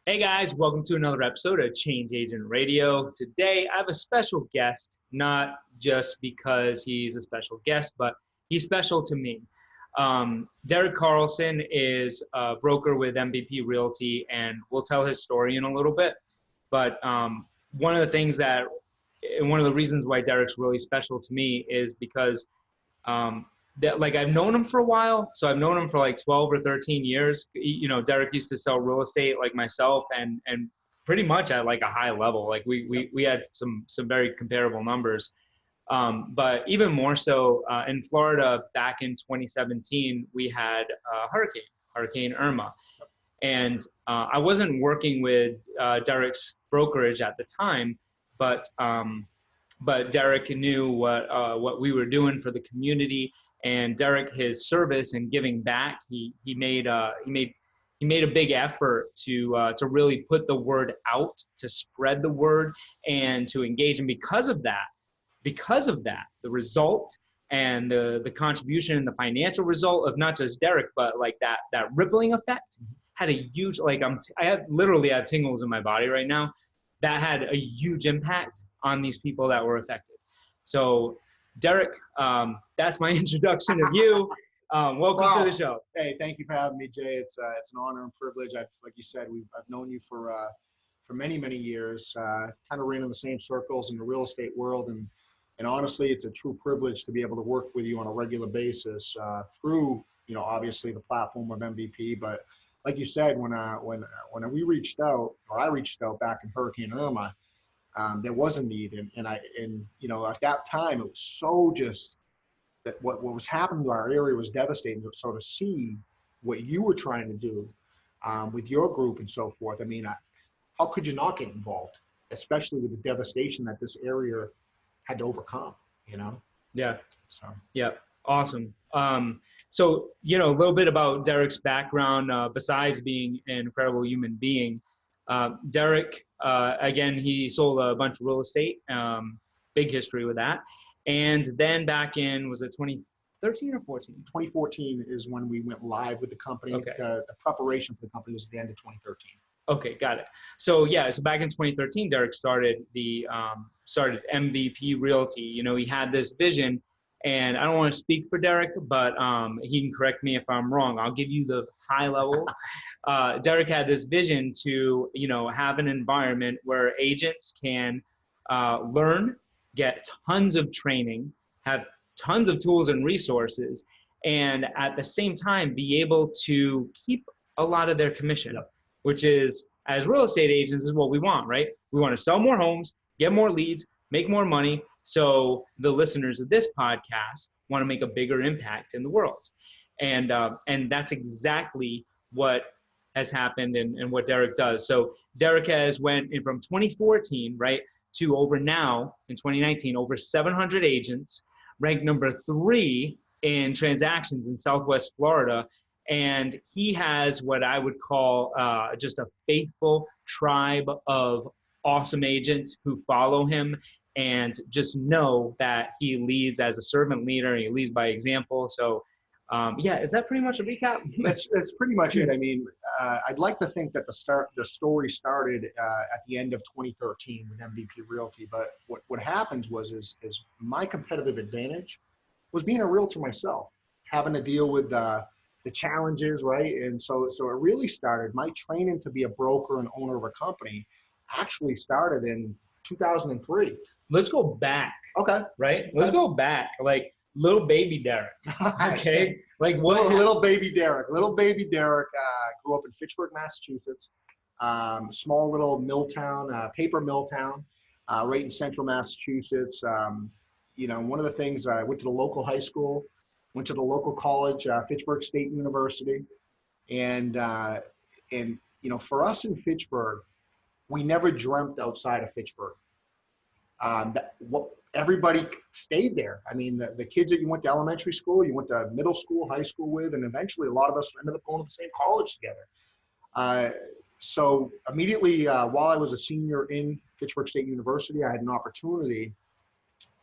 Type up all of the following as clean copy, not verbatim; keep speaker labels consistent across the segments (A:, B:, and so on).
A: Hey guys, welcome to another episode of Change Agent Radio. Today I have a special guest, not just because he's a special guest, but he's special to me. Derek Carlson is a broker with MVP Realty, and we'll tell his story in a little bit. But one of the things that, and one of the reasons why Derek's really special to me is because that like I've known him for a while. So I've known him for like 12 or 13 years. You know, Derek used to sell real estate like myself and pretty much at like a high level. Like we had some very comparable numbers. But even more so in Florida back in 2017, we had Hurricane Irma. And I wasn't working with Derek's brokerage at the time, but Derek knew what we were doing for the community, and Derek, his service and giving back, he made a big effort to really put the word out, to spread the word, and to engage. And because of that, the result and the contribution and the financial result of not just Derek, but like that rippling effect had a huge I have tingles in my body right now. That had a huge impact on these people that were affected. So, Derek, that's my introduction of you. Welcome to the show.
B: Hey, thank you for having me, Jay. It's an honor and privilege. Like you said, I've known you for many years. Kind of ran in the same circles in the real estate world, and honestly, it's a true privilege to be able to work with you on a regular basis through obviously the platform of MVP. But like you said, when we reached out, or I reached out back in Hurricane Irma, there was a need, and at that time it was so just that what was happening to our area was devastating. So to see what you were trying to do with your group and so forth, I mean, how could you not get involved, especially with the devastation that this area had to overcome?
A: Yeah.
B: So
A: yeah, awesome. So a little bit about Derek's background. Besides being an incredible human being, Derek, again, he sold a bunch of real estate, big history with that. And then back in, was it 2013 or 14?
B: 2014 is when we went live with the company.
A: Okay.
B: The preparation for the company was at the end of 2013.
A: Okay, got it. So so back in 2013, Derek started MVP Realty. He had this vision, and I don't want to speak for Derek, but he can correct me if I'm wrong. I'll give you the high level. Derek had this vision to, have an environment where agents can learn, get tons of training, have tons of tools and resources, and at the same time be able to keep a lot of their commission, which is, as real estate agents, is what we want, right? We want to sell more homes, get more leads, make more money. So the listeners of this podcast want to make a bigger impact in the world. And that's exactly what has happened and what Derek does. So Derek has went in from 2014, right, to over now in 2019, over 700 agents, ranked number 3 in transactions in Southwest Florida. And he has what I would call just a faithful tribe of awesome agents who follow him and just know that he leads as a servant leader, and he leads by example. So is that pretty much a recap?
B: That's pretty much it. I mean, I'd like to think that the story started at the end of 2013 with MVP Realty. But what happened is my competitive advantage was being a realtor myself, having to deal with the challenges, right? And so it really started. My training to be a broker and owner of a company actually started in 2003.
A: Let's go back.
B: Okay.
A: Right? Let's go back. Like, little baby Derek. Okay. Like what?
B: Little baby Derek. Little baby Derek grew up in Fitchburg, Massachusetts. Small little mill town, paper mill town, right in central Massachusetts. One of the things, I went to the local high school, went to the local college, Fitchburg State University, and for us in Fitchburg, we never dreamt outside of Fitchburg. Everybody stayed there. I mean, the kids that you went to elementary school, you went to middle school, high school with, and eventually a lot of us ended up going to the same college together. So immediately while I was a senior in Fitchburg State University, I had an opportunity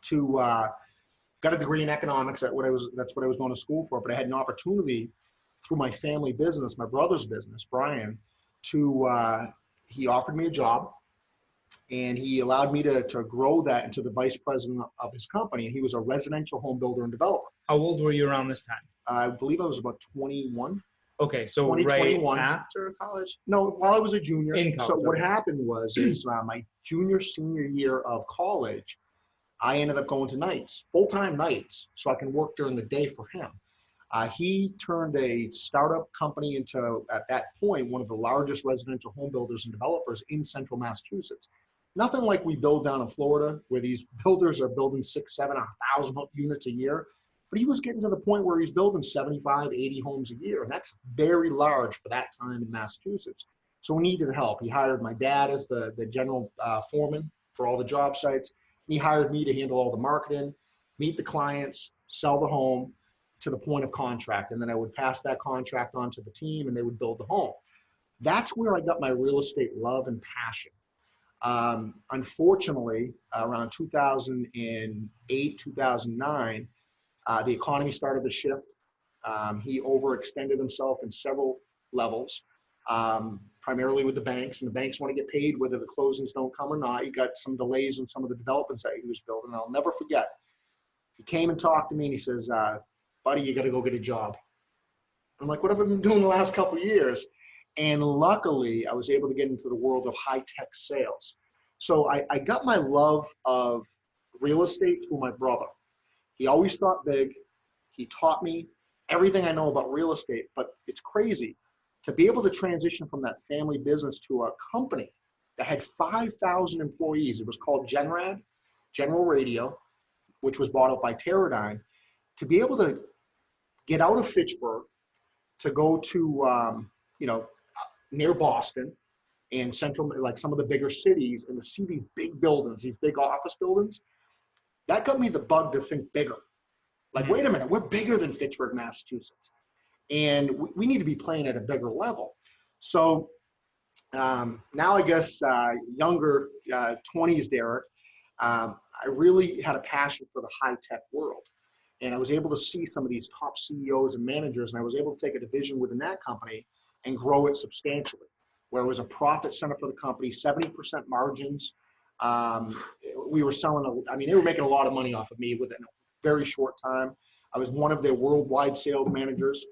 B: to got a degree in economics. That's what I was going to school for. But I had an opportunity through my family business, my brother's business, Brian, to he offered me a job, and he allowed me to grow that into the vice president of his company. And he was a residential home builder and developer.
A: How old were you around this time?
B: I believe I was about 21.
A: Okay, so
B: 20,
A: right
B: 21.
A: after college?
B: No, while I was a junior.
A: In college.
B: So what happened was my junior, senior year of college, I ended up going to nights, full-time nights, so I can work during the day for him. He turned a startup company into, at that point, one of the largest residential home builders and developers in central Massachusetts. Nothing like we build down in Florida, where these builders are building 6, 7, 1,000 units a year. But he was getting to the point where he's building 75, 80 homes a year. And that's very large for that time in Massachusetts. So we needed help. He hired my dad as the general foreman for all the job sites. He hired me to handle all the marketing, meet the clients, sell the home to the point of contract. And then I would pass that contract on to the team, and they would build the home. That's where I got my real estate love and passion. Unfortunately, around 2008, 2009, the economy started to shift. He overextended himself in several levels, primarily with the banks, and the banks want to get paid whether the closings don't come or not. He got some delays on some of the developments that he was building. I'll never forget. He came and talked to me, and he says, buddy, you got to go get a job. I'm like, what have I been doing the last couple of years? And luckily, I was able to get into the world of high-tech sales. So I got my love of real estate through my brother. He always thought big. He taught me everything I know about real estate, but it's crazy to be able to transition from that family business to a company that had 5,000 employees. It was called Genrad, General Radio, which was bought up by Teradyne. To be able to get out of Fitchburg to go to, near Boston and central, like some of the bigger cities, and to see these big buildings, these big office buildings, that got me the bug to think bigger. Like, wait a minute, we're bigger than Fitchburg, Massachusetts. And we need to be playing at a bigger level. So now I guess younger 20s, Derek, I really had a passion for the high-tech world. And I was able to see some of these top CEOs and managers, and I was able to take a division within that company and grow it substantially, where it was a profit center for the company, 70% margins. We were selling, they were making a lot of money off of me within a very short time. I was one of their worldwide sales managers.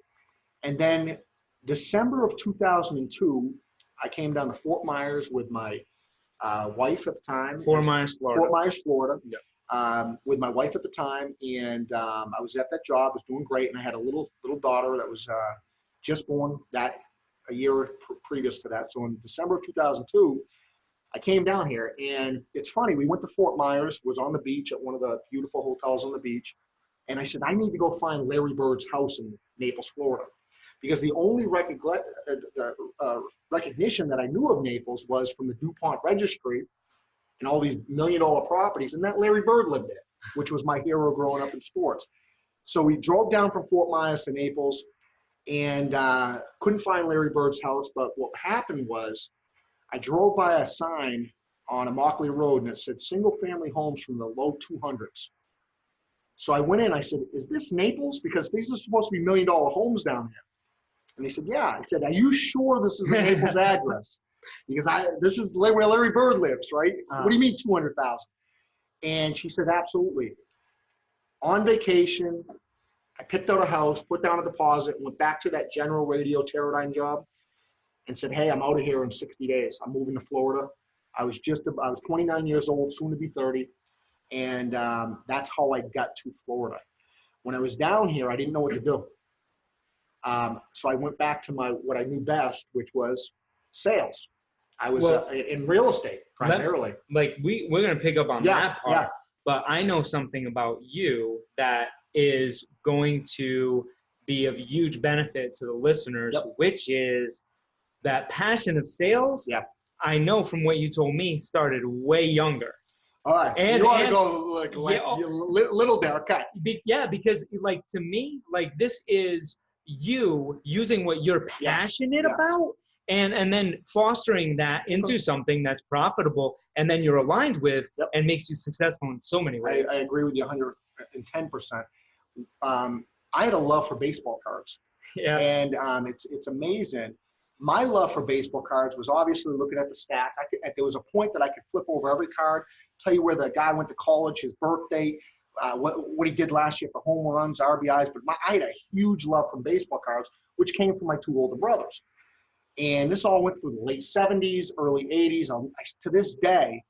B: And then December of 2002, I came down to Fort Myers with my wife at the time.
A: Fort Myers, Florida.
B: Fort Myers, Florida.
A: Yeah.
B: With my wife at the time, and I was at that job, was doing great, and I had a little daughter that was just born a year previous to that. So in December of 2002, I came down here, and it's funny, we went to Fort Myers, was on the beach at one of the beautiful hotels on the beach, and I said, I need to go find Larry Bird's house in Naples, Florida, because the only recognition that I knew of Naples was from the DuPont registry and all these $1 million properties, and that Larry Bird lived there, which was my hero growing up in sports. So we drove down from Fort Myers to Naples, and couldn't find Larry Bird's house. But what happened was I drove by a sign on Immokalee Road, and it said single-family homes from the low 200s. So I went in, I said, is this Naples? Because these are supposed to be $1 million homes down here. And they said, yeah. I said, are you sure this is a Naples address? Because this is where Larry Bird lives, right? What do you mean 200,000? And she said, absolutely. On vacation, I picked out a house, put down a deposit, and went back to that General Radio Teradyne job and said, hey, I'm out of here in 60 days. I'm moving to Florida. I was 29 years old, soon to be 30. And that's how I got to Florida. When I was down here, I didn't know what to do. So I went back to what I knew best, which was sales. I was in real estate primarily.
A: We're going to pick up on that part, but I know something about you that is going to be of huge benefit to the listeners, which is that passion of sales.
B: Yeah.
A: I know from what you told me started way younger.
B: All right. So you want to go little Derek. Okay.
A: Because to me, this is you using what you're passionate about and then fostering that into something that's profitable and then you're aligned with and makes you successful in so many ways.
B: I agree with you 110%. I had a love for baseball cards.
A: Yeah.
B: And it's amazing. my love for baseball cards was obviously looking at the stats. There was a point that I could flip over every card, tell you where the guy went to college, his birthday, what he did last year for home runs, RBIs. But I had a huge love from baseball cards, which came from my two older brothers. And this all went through the late 70s, early 80s. To this day,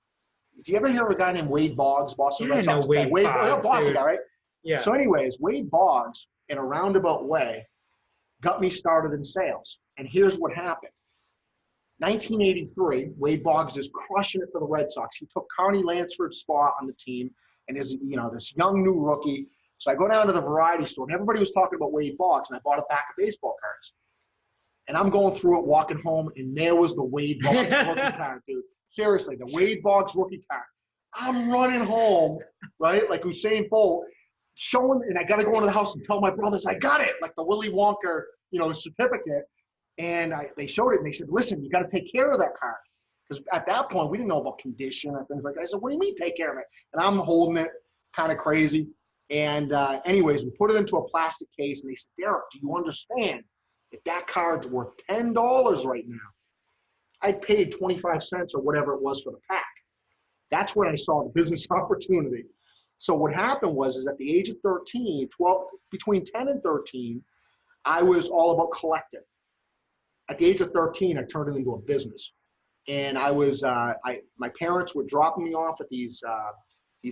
B: do you ever hear of a guy named Wade Boggs, Boston Red Sox?
A: Wade Boggs,
B: Boston guy, right?
A: Yeah.
B: So anyways, Wade Boggs, in a roundabout way, got me started in sales. And here's what happened. 1983, Wade Boggs is crushing it for the Red Sox. He took Carney Lansford's spot on the team and is, this young new rookie. So I go down to the variety store, and everybody was talking about Wade Boggs, and I bought a pack of baseball cards. And I'm going through it, walking home, and there was the Wade Boggs rookie card, dude. Seriously, the Wade Boggs rookie card. I'm running home, right, like Usain Bolt, and I got to go into the house and tell my brothers, I got it, like the Willy Wonka, certificate. And they showed it, and they said, listen, you got to take care of that card. Because at that point, we didn't know about condition and things like that. I said, what do you mean take care of it? And I'm holding it kind of crazy. And anyways, we put it into a plastic case, and they said, Derek, do you understand that card's worth $10 right now? I paid 25 cents or whatever it was for the pack. That's when I saw the business opportunity. So what happened was at the age of 13, between 10 and 13, I was all about collecting. At the age of 13, I turned it into a business. And I was, my parents were dropping me off at these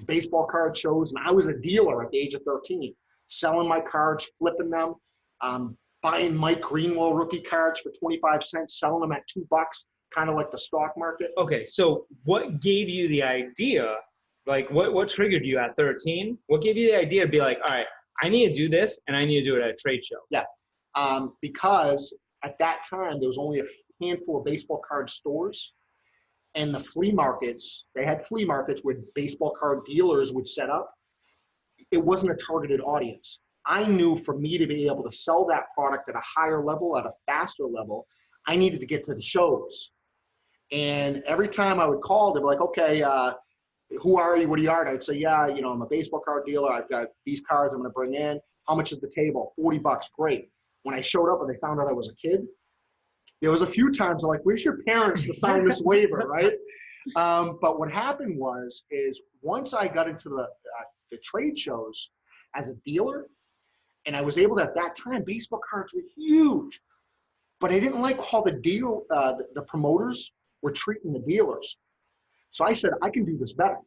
B: baseball card shows, and I was a dealer at the age of 13, selling my cards, flipping them, buying Mike Greenwell rookie cards for 25 cents, selling them at $2, kind of like the stock market.
A: Okay, so what gave you the idea, like what triggered you at 13? What gave you the idea to be like, all right, I need to do this, and I need to do it at a trade show?
B: Yeah, because at that time, there was only a handful of baseball card stores, and the flea markets, they had flea markets where baseball card dealers would set up. It wasn't a targeted audience. I knew for me to be able to sell that product at a higher level, at a faster level, I needed to get to the shows. And every time I would call, they'd be like, okay, who are you? What are you? And I would say, yeah, I'm a baseball card dealer. I've got these cards I'm going to bring in. How much is the table? $40. Great. When I showed up and they found out I was a kid, there was a few times they're like, where's your parents to sign this waiver, right? But what happened is once I got into the trade shows as a dealer, and I was able to, at that time, baseball cards were huge. But I didn't like how the promoters were treating the dealers. So I said, I can do this better.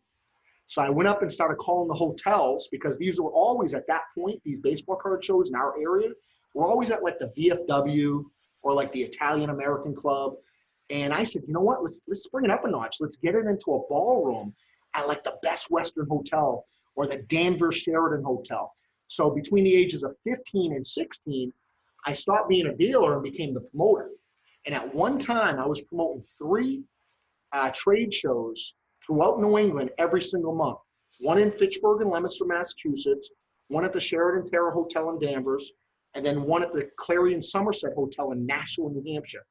B: So I went up and started calling the hotels, because these were always, at that point, these baseball card shows in our area were always at like the VFW or like the Italian American Club. And I said, you know what, let's bring it up a notch. Let's get it into a ballroom at like the Best Western Hotel or the Danvers Sheraton Hotel. So between the ages of 15 and 16, I stopped being a dealer and became the promoter. And at one time, I was promoting 3 trade shows throughout New England every single month. One in Fitchburg and Leominster, Massachusetts, one at the Sheraton Terra Hotel in Danvers, and then one at the Clarion Somerset Hotel in Nashua, New Hampshire.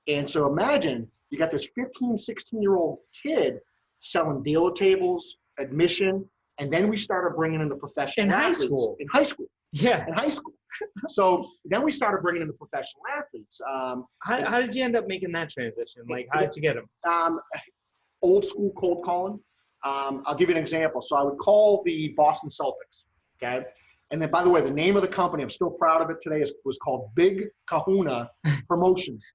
B: And so imagine you got this 15, 16-year-old kid selling dealer tables, admission, and then we started bringing in the professional athletes. In high school.
A: Yeah.
B: In high school. So then we started bringing in the professional athletes.
A: How did you end up making that transition? Like, how did you get them?
B: Old school cold calling. I'll give you an example. So I would call the Boston Celtics, okay? And then, by the way, the name of the company, I'm still proud of it today, was called Big Kahuna Promotions.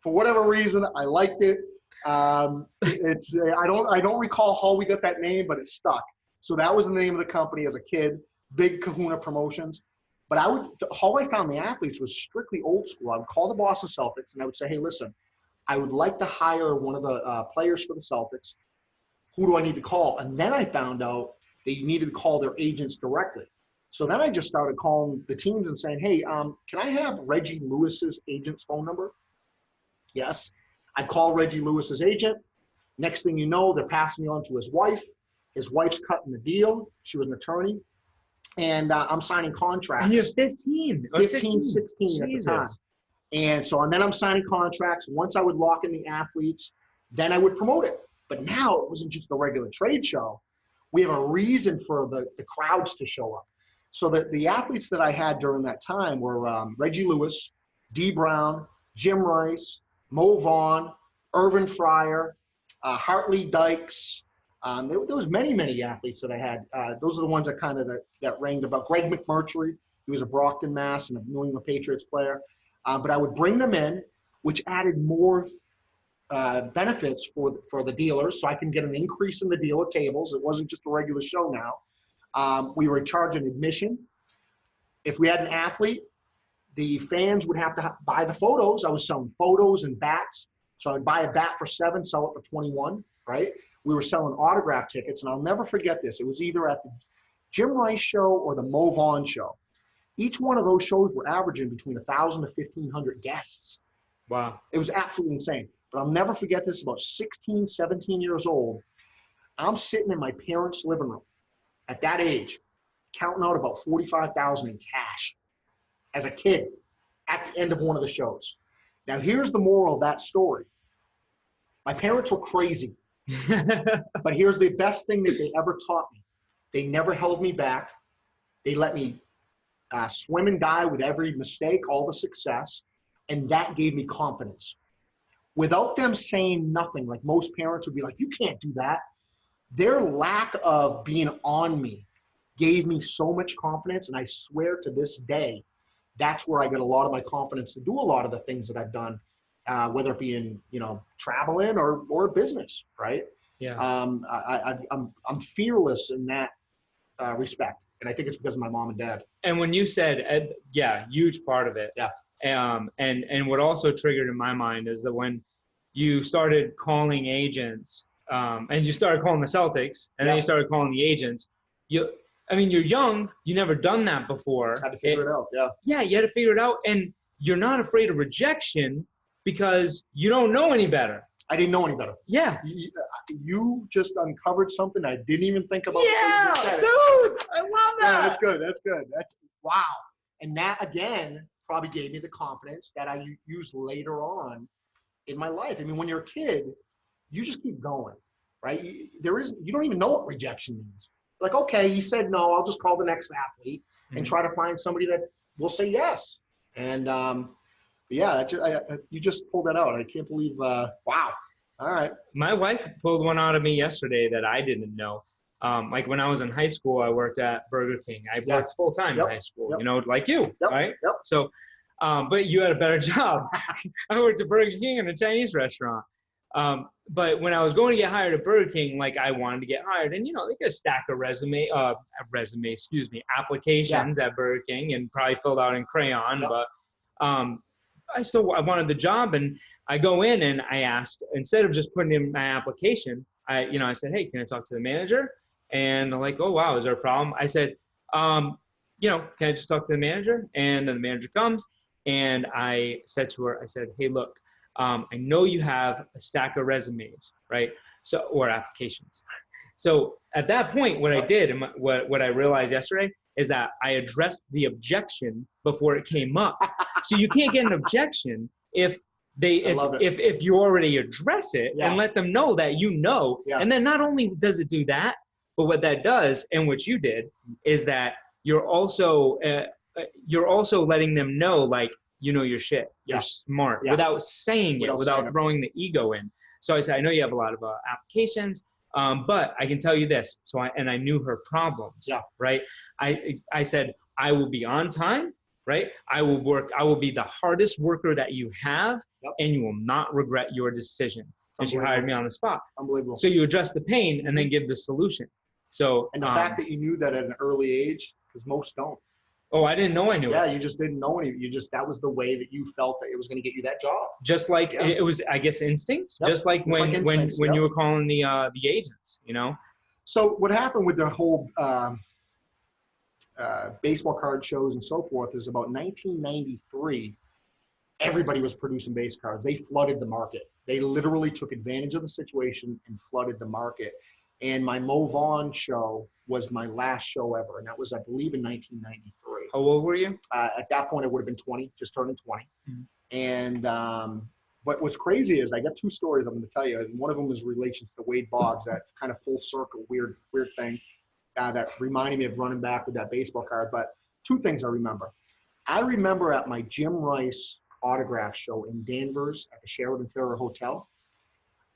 B: For whatever reason, I liked it. I don't recall how we got that name, but it stuck. So that was the name of the company as a kid, Big Kahuna Promotions. But how I found the athletes was strictly old school. I would call the Boston Celtics, and I would say, hey, listen, I would like to hire one of the players for the Celtics. Who do I need to call? And then I found out they needed to call their agents directly. So then I just started calling the teams and saying, hey, can I have Reggie Lewis's agent's phone number? Yes. I'd call Reggie Lewis's agent. Next thing you know, they're passing me on to his wife. His wife's cutting the deal. She was an attorney. And I'm signing contracts.
A: And you're 15 or
B: 16 at the time. And then I'm signing contracts. Once I would lock in the athletes, then I would promote it. But now it wasn't just a regular trade show. We have a reason for the crowds to show up. So the athletes that I had during that time were Reggie Lewis, Dee Brown, Jim Rice, Mo Vaughn, Irvin Fryer, Hartley Dykes. There was many athletes that I had. Those are the ones that kind of that rang about. Greg McMurtry, he was a Brockton, Mass. and a New England Patriots player. But I would bring them in, which added more benefits for the dealers, so I can get an increase in the dealer tables. It wasn't just a regular show now. We were charging admission. If we had an athlete, the fans would have to buy the photos. I was selling photos and bats. So I'd buy a bat for $7, sell it for 21, right? We were selling autograph tickets, and I'll never forget this. It was either at the Jim Rice show or the Mo Vaughn show. Each one of those shows were averaging between 1,000 to 1,500 guests.
A: Wow.
B: It was absolutely insane. But I'll never forget this, about 16, 17 years old. I'm sitting in my parents' living room at that age, counting out about $45,000 in cash as a kid at the end of one of the shows. Now, here's the moral of that story. My parents were crazy, but here's the best thing that they ever taught me. They never held me back. They let me swim and die with every mistake, all the success, and that gave me confidence. Without them saying nothing, like most parents would be like, you can't do that. Their lack of being on me gave me so much confidence, and I swear to this day, that's where I get a lot of my confidence to do a lot of the things that I've done, whether it be in, traveling or business, right?
A: Yeah.
B: I'm fearless in that respect, and I think it's because of my mom and dad.
A: And when you said, huge part of it.
B: Yeah.
A: And what also triggered in my mind is that when you started calling agents, and you started calling the Celtics, and then you started calling the agents, you're young, you never done that before.
B: Had to figure it out, yeah.
A: Yeah, you had to figure it out, and you're not afraid of rejection because you don't know any better.
B: I didn't know any better.
A: Yeah.
B: You just uncovered something I didn't even think about.
A: Yeah, dude, I love that.
B: Yeah, that's good. That's wow. And that, again, probably gave me the confidence that I used later on in my life. I mean, when you're a kid, you just keep going, right? You don't even know what rejection means. Like, okay, he said no, I'll just call the next athlete and try to find somebody that will say yes. And you just pulled that out. I can't believe, wow. All right.
A: My wife pulled one out of me yesterday that I didn't know. Like when I was in high school, I worked at Burger King. I worked full time in high school, like you, right?
B: Yep.
A: So, but you had a better job. I worked at Burger King in a Chinese restaurant. But when I was going to get hired at Burger King, like I wanted to get hired, and they got a stack of applications at Burger King, and probably filled out in crayon. Yep. But I wanted the job, and I go in and I asked, instead of just putting in my application, I said, hey, can I talk to the manager? And they're like, oh wow, is there a problem? I said, can I just talk to the manager? And then the manager comes, and I said to her, I said, hey, look. I know you have a stack of resumes, right? Or applications. So at that point, what I did and what I realized yesterday is that I addressed the objection before it came up. So you can't get an objection if you already address it and let them know that And then not only does it do that, but what that does and what you did is that you're also letting them know, like, your shit. You're smart without saying it, without throwing the ego in. So I said, I know you have a lot of applications, but I can tell you this. So I knew her problems, right? I said, I will be on time, right? I will be the hardest worker that you have, and you will not regret your decision. And she hired me on the spot.
B: Unbelievable.
A: So you address the pain and then give the solution. So,
B: and the fact that you knew that at an early age, because most don't.
A: Oh, I didn't know I knew it.
B: Yeah, you just didn't know any. That was the way that you felt that it was going to get you that job.
A: Just like it was, I guess, instinct. Yep. Just like when you were calling the agents,
B: So what happened with the whole baseball card shows and so forth is about 1993, everybody was producing base cards. They flooded the market. They literally took advantage of the situation and flooded the market. And my Mo Vaughn show was my last show ever. And that was, I believe, in 1993.
A: How old were you?
B: At that point, I would have been 20, just turning 20. Mm-hmm. And but what's crazy is I got two stories I'm going to tell you. And one of them is relations to Wade Boggs, that kind of full circle, weird thing that reminded me of running back with that baseball card. But two things I remember. I remember at my Jim Rice autograph show in Danvers at the Sheraton Terra Hotel.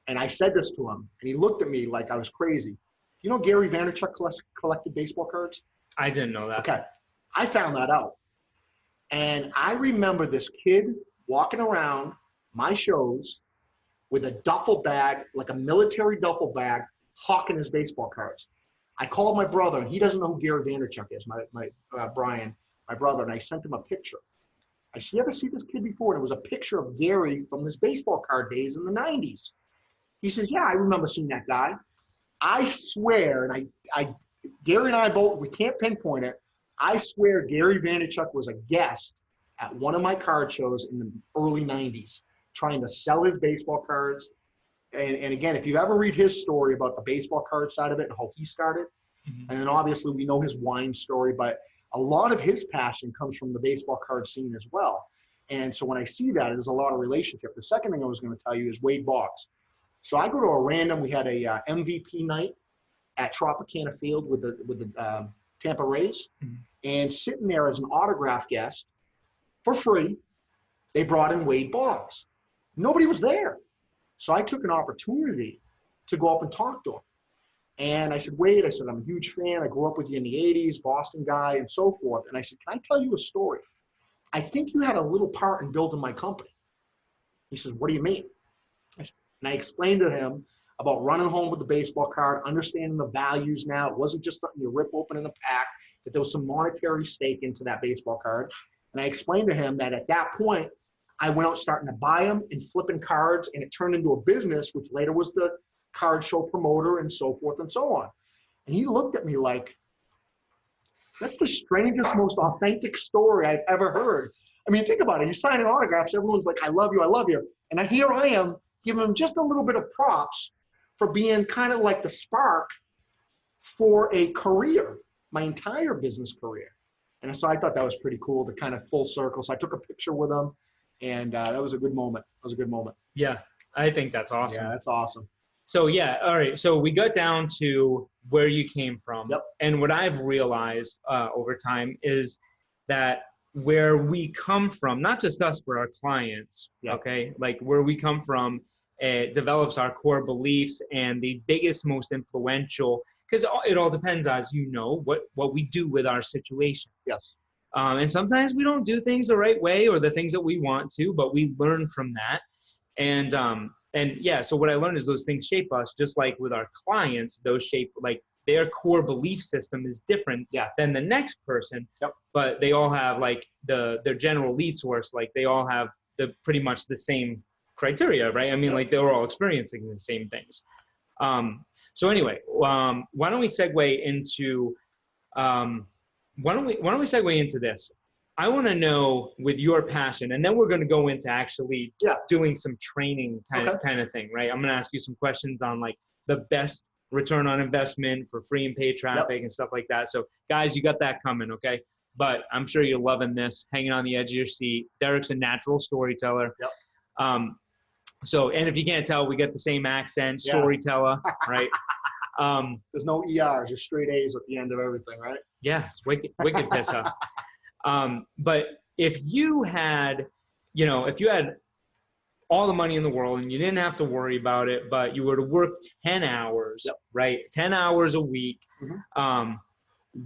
B: And I said this to him, and he looked at me like I was crazy. You know Gary Vaynerchuk collected baseball cards?
A: I didn't know that.
B: Okay. I found that out. And I remember this kid walking around my shows with a duffel bag, like a military duffel bag, hawking his baseball cards. I called my brother, and he doesn't know who Gary Vaynerchuk is, Brian, my brother, and I sent him a picture. I said, you ever see this kid before? And it was a picture of Gary from his baseball card days in the 90s. He says, yeah, I remember seeing that guy. I swear, and Gary and I both, we can't pinpoint it. I swear Gary Vaynerchuk was a guest at one of my card shows in the early 90s, trying to sell his baseball cards. And again, if you ever read his story about the baseball card side of it and how he started, and then obviously we know his wine story, but a lot of his passion comes from the baseball card scene as well. And so when I see that, there's a lot of relationship. The second thing I was going to tell you is Wade Boggs. So I go to a random, we had a MVP night at Tropicana Field with the Tampa Rays, and sitting there as an autograph guest for free, they brought in Wade Boggs. Nobody was there. So I took an opportunity to go up and talk to him. And I said, Wade, I said, I'm a huge fan. I grew up with you in the 80s, Boston guy, and so forth. And I said, can I tell you a story? I think you had a little part in building my company. He says, what do you mean? And I explained to him about running home with the baseball card, understanding the values now. It wasn't just something you rip open in the pack, that there was some monetary stake into that baseball card. And I explained to him that at that point, I went out starting to buy them and flipping cards, and it turned into a business, which later was the card show promoter and so forth and so on. And he looked at me like, that's the strangest, most authentic story I've ever heard. I mean, think about it. He's signing autographs. Everyone's like, I love you, I love you. And here I am giving him just a little bit of props for being kind of like the spark for a career, my entire business career. And so I thought that was pretty cool to kind of full circle. So I took a picture with him, and that was a good moment. That was a good moment.
A: Yeah, I think that's awesome.
B: Yeah, that's awesome.
A: So yeah, all right. So we got down to where you came from.
B: Yep.
A: And what I've realized over time is that where we come from, not just us, but our clients,
B: Yep.
A: okay? Like where we come from, it develops our core beliefs, and the biggest, most influential, because it all depends, as you know, what we do with our situations.
B: Yes.
A: And sometimes we don't do things the right way or the things that we want to, but we learn from that. And yeah, so what I learned is those things shape us, just like with our clients, those shape, like their core belief system is different than the next person, but they all have like their general lead source, like they all have pretty much the same criteria, right? I mean, like they're all experiencing the same things. So anyway, why don't we segue into, why don't we segue into this? I want to know with your passion, and then we're going to go into actually doing some training kind of thing, right? I'm going to ask you some questions on like the best return on investment for free and paid traffic and stuff like that. So guys, you got that coming, okay? But I'm sure you're loving this, hanging on the edge of your seat. Derek's a natural storyteller. So, and if you can't tell, we get the same accent, storyteller, right?
B: There's no ERs, just straight A's at the end of everything, right?
A: Yeah, it's wicked piss up. But if you had all the money in the world and you didn't have to worry about it, but you were to work 10 hours, right? 10 hours a week.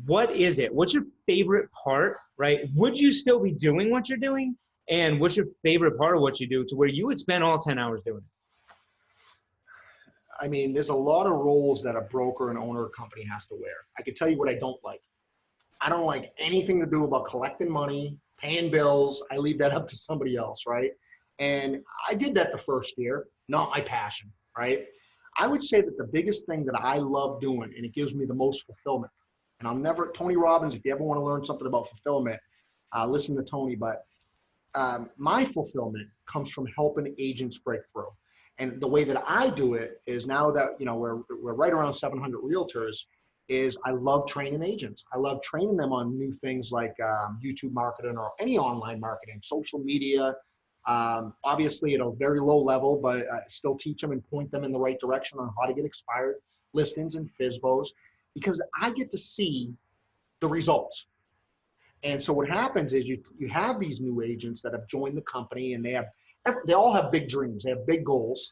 A: What is it? What's your favorite part, right? Would you still be doing what you're doing? And what's your favorite part of what you do to where you would spend all 10 hours doing it?
B: I mean, there's a lot of roles that a broker and owner of a company has to wear. I can tell you what I don't like. I don't like anything to do about collecting money, paying bills. I leave that up to somebody else, right? And I did that the first year, not my passion, right? I would say that the biggest thing that I love doing, and it gives me the most fulfillment, and I'll never, Tony Robbins, if you ever want to learn something about fulfillment, listen to Tony, but my fulfillment comes from helping agents break through. And the way that I do it is now that, we're right around 700 realtors, is I love training agents. I love training them on new things like YouTube marketing or any online marketing, social media, obviously at a very low level, but still teach them and point them in the right direction on how to get expired listings and FSBOs, because I get to see the results. And so what happens is you have these new agents that have joined the company, and they all have big dreams. They have big goals.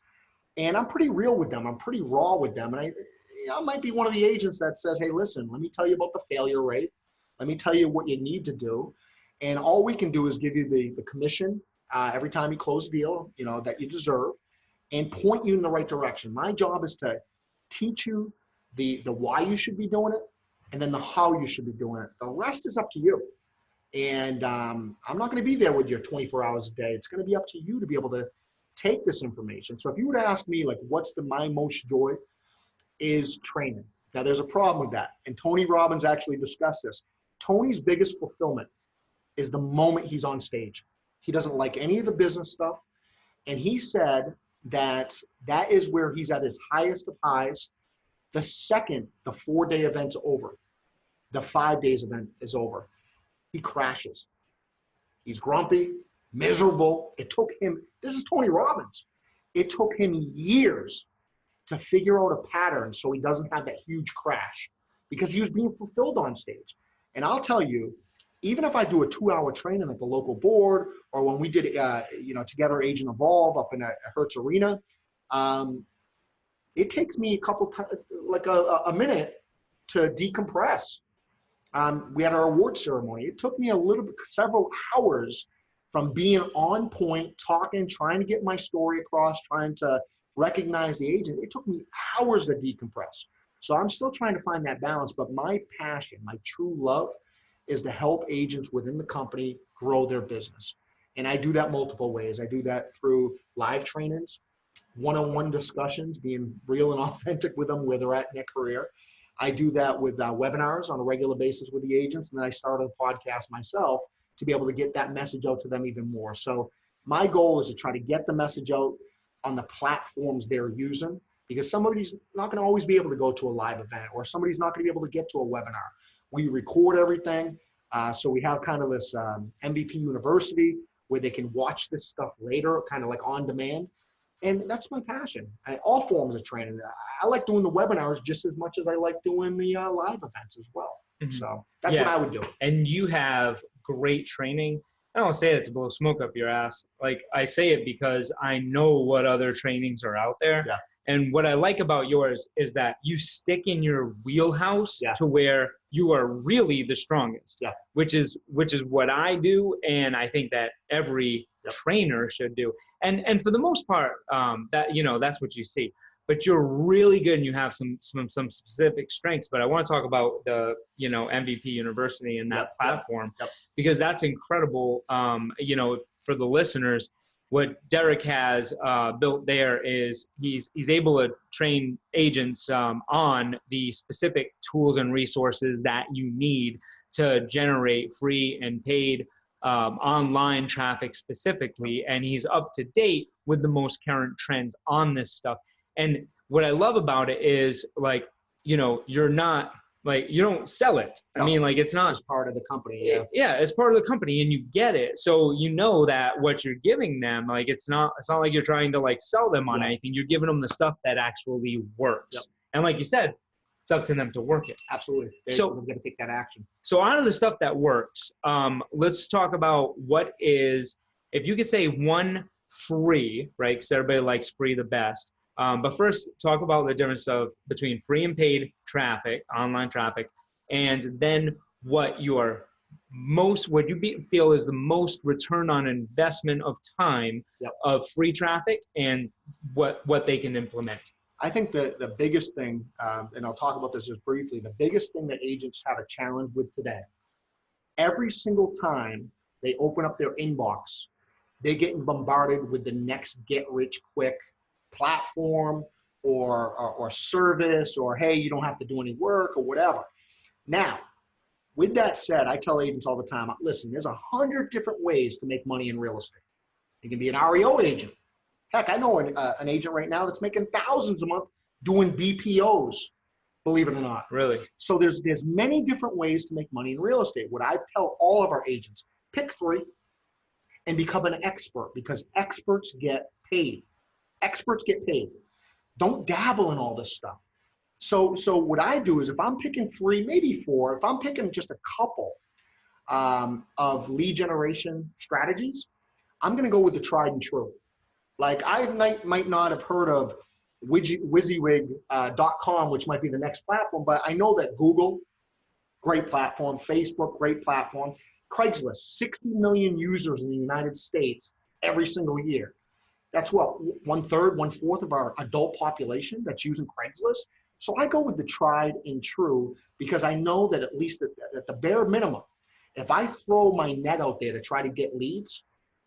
B: And I'm pretty real with them. I'm pretty raw with them. And I might be one of the agents that says, hey, listen, let me tell you about the failure rate. Let me tell you what you need to do. And all we can do is give you the commission every time you close a deal, that you deserve, and point you in the right direction. My job is to teach you the why you should be doing it, and then the how you should be doing it. The rest is up to you. And I'm not going to be there with you 24 hours a day. It's going to be up to you to be able to take this information. So if you were to ask me, like, what's my most joy, is training. Now, there's a problem with that. And Tony Robbins actually discussed this. Tony's biggest fulfillment is the moment he's on stage. He doesn't like any of the business stuff. And he said that is where he's at his highest of highs the second the 4-day event's over. The 5 days event is over. He crashes. He's grumpy, miserable. It took him, this is Tony Robbins. It took him years to figure out a pattern so he doesn't have that huge crash, because he was being fulfilled on stage. And I'll tell you, even if I do a 2-hour training at the local board, or when we did, Together Agent Evolve up in Hertz Arena, it takes me a minute to decompress. We had our award ceremony. It took me several hours from being on point, talking, trying to get my story across, trying to recognize the agent. It took me hours to decompress. So I'm still trying to find that balance, but my passion, my true love, is to help agents within the company grow their business. And I do that multiple ways. I do that through live trainings, one-on-one discussions, being real and authentic with them where they're at in their career. I do that with webinars on a regular basis with the agents. And then I started a podcast myself to be able to get that message out to them even more. So my goal is to try to get the message out on the platforms they're using, because somebody's not going to always be able to go to a live event, or somebody's not going to be able to get to a webinar. We record everything. So we have kind of this MVP University where they can watch this stuff later, kind of like on demand. And that's my passion. All forms of training. I like doing the webinars just as much as I like doing the live events as well. Mm-hmm. So that's what I would do.
A: And you have great training. I don't say it to blow smoke up your ass. Like, I say it because I know what other trainings are out there.
B: Yeah.
A: And what I like about yours is that you stick in your wheelhouse to where you are really the strongest, which is what I do. And I think that every trainer should do. And for the most part, that's what you see. But you're really good, and you have some specific strengths. But I want to talk about the MVP University and that platform, because that's incredible. For the listeners, what Derek has built there is he's able to train agents on the specific tools and resources that you need to generate free and paid online traffic specifically. And he's up to date with the most current trends on this stuff. And what I love about it is, you're not, you don't sell it. No. I mean, it's not.
B: It's part of the company.
A: Yeah, it's part of the company, and you get it. So you know that what you're giving them, it's not like you're trying to sell them on anything. You're giving them the stuff that actually works. Yep. And like you said, it's up to them to work it.
B: Absolutely. They're going to take that action.
A: So out of the stuff that works, let's talk about what is, if you could say one free, right? Because everybody likes free the best. But first, talk about the difference between free and paid traffic, online traffic, and then what you feel is the most return on investment of time of free traffic, and what they can implement.
B: I think the biggest thing, and I'll talk about this just briefly, the biggest thing that agents have a challenge with today, every single time they open up their inbox, they're getting bombarded with the next get-rich-quick platform or service, or hey, you don't have to do any work or whatever. Now, with that said, I tell agents all the time, listen, there's 100 different ways to make money in real estate. You can be an REO agent. Heck, I know an agent right now that's making thousands a month doing BPOs, believe it or not.
A: Really?
B: So there's many different ways to make money in real estate. What I tell all of our agents, pick 3 and become an expert, because experts get paid. Experts get paid. Don't dabble in all this stuff. So what I do is, if I'm picking 3, maybe 4, if I'm picking just a couple, of lead generation strategies, I'm going to go with the tried and true. Like I might not have heard of WYSIWYG.com, which might be the next platform, but I know that Google, great platform, Facebook, great platform, Craigslist, 60 million users in the United States every single year. That's what, 1/3, 1/4 of our adult population that's using Craigslist. So I go with the tried and true because I know that at least at the bare minimum, if I throw my net out there to try to get leads,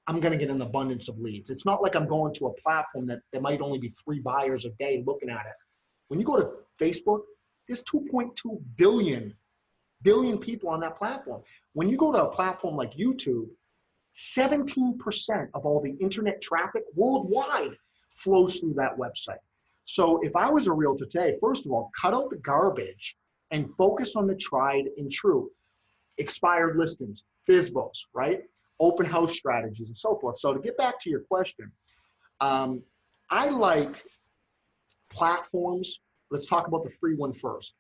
B: I'm going to get an abundance of leads. It's not like I'm going to a platform that there might only be 3 buyers a day looking at it. When you go to Facebook, there's 2.2 billion people on that platform. When you go to a platform like YouTube, 17% of all the internet traffic worldwide flows through that website. So if I was a realtor today, first of all, cut out the garbage and focus on the tried and true. Expired listings, FSBOs, right? Open house strategies and so forth. So to get back to your question, I like platforms. Let's talk about the free one first.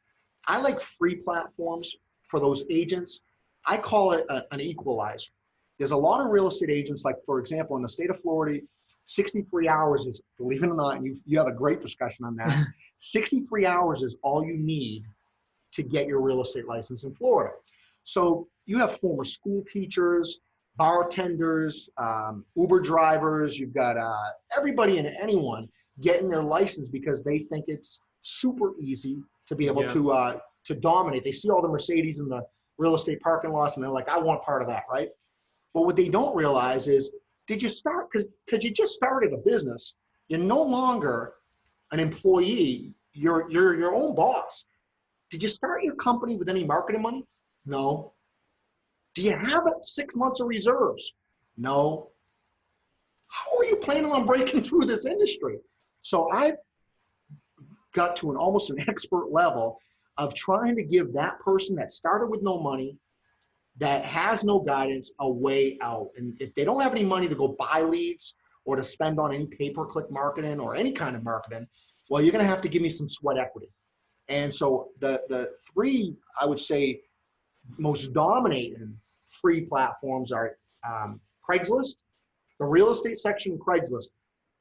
B: I like free platforms for those agents. I call it an equalizer. There's a lot of real estate agents, like for example, in the state of Florida, 63 hours is, believe it or not, and you have a great discussion on that. 63 hours is all you need to get your real estate license in Florida. So you have former school teachers, bartenders, Uber drivers, you've got everybody and anyone getting their license because they think it's super easy to be able to dominate. They see all the Mercedes in the real estate parking lots and they're like, I want part of that, right? But what they don't realize is, did you start, because you just started a business, you're no longer an employee, you're your own boss. Did you start your company with any marketing money? No. Do you have 6 months of reserves? No. How are you planning on breaking through this industry? So I've got to almost an expert level of trying to give that person that started with no money, that has no guidance, a way out. And if they don't have any money to go buy leads or to spend on any pay-per-click marketing or any kind of marketing, well, you're going to have to give me some sweat equity. And so the 3, I would say, most dominating free platforms are Craigslist, the real estate section of Craigslist.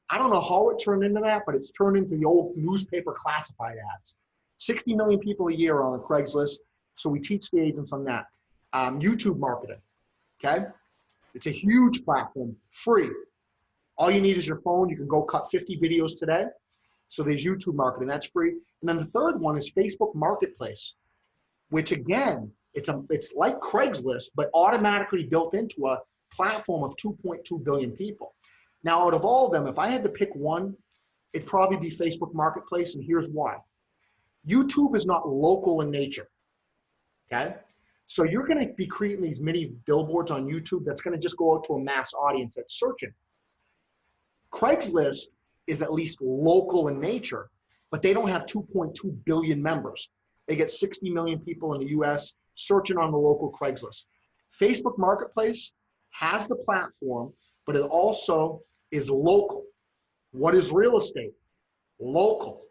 B: I don't know how it turned into that, but it's turned into the old newspaper classified ads. 60 million people a year are on Craigslist, so we teach the agents on that. YouTube marketing, okay? It's a huge platform, free. All you need is your phone. You can go cut 50 videos today. So there's YouTube marketing, that's free. And then the third one is Facebook Marketplace, which again, it's like Craigslist, but automatically built into a platform of 2.2 billion people. Now, out of all of them, if I had to pick one, it'd probably be Facebook Marketplace, and here's why. YouTube is not local in nature, okay? So you're gonna be creating these mini billboards on YouTube that's gonna just go out to a mass audience that's searching. Craigslist is at least local in nature, but they don't have 2.2 billion members. They get 60 million people in the US searching on the local Craigslist. Facebook Marketplace has the platform, but it also is local. What is real estate? Local,